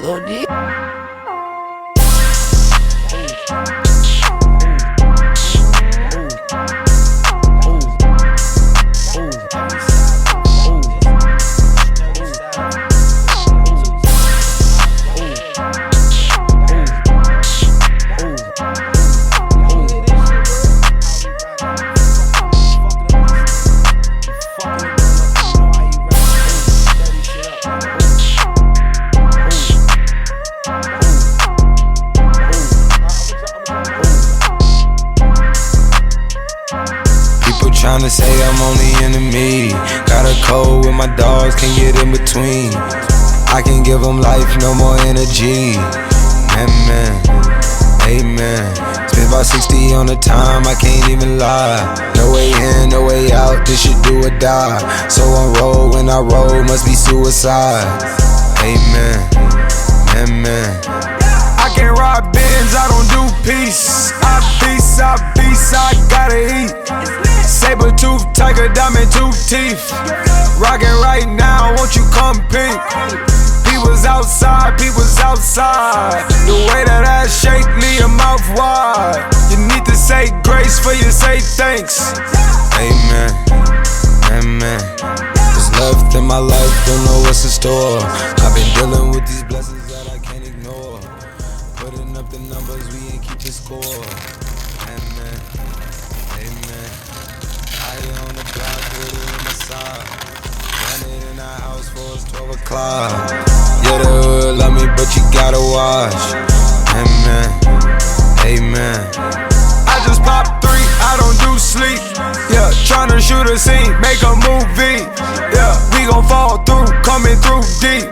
Lil D. Tryna say I'm on the enemy. Got a code with my dogs, can't get in between. I can give them life, no more energy. Amen, amen. Spent about 60 on the time, I can't even lie. No way in, no way out, this shit do or die. So I roll, when I roll, must be suicide. Amen, amen. I can't ride Benz, I don't do peace. I beast, I gotta eat. Saber tooth, tiger, diamond tooth teeth. Rockin' right now, won't you come pink? People's outside, people's outside. The way that I shake, leave your mouth wide. You need to say grace for you say thanks. Amen, amen. There's left in my life, don't know what's in store. I've been dealing with these blessings that I can't ignore. Putting up the numbers, we ain't keep the score. Amen, amen. I on the block with it on my side. Running in the house for it's 12 o'clock. Yeah, the hood love me, but you gotta watch. Amen, amen. I just pop 3, I don't do sleep. Yeah, tryna shoot a scene, make a movie. Yeah, we gon' fall through, coming through deep.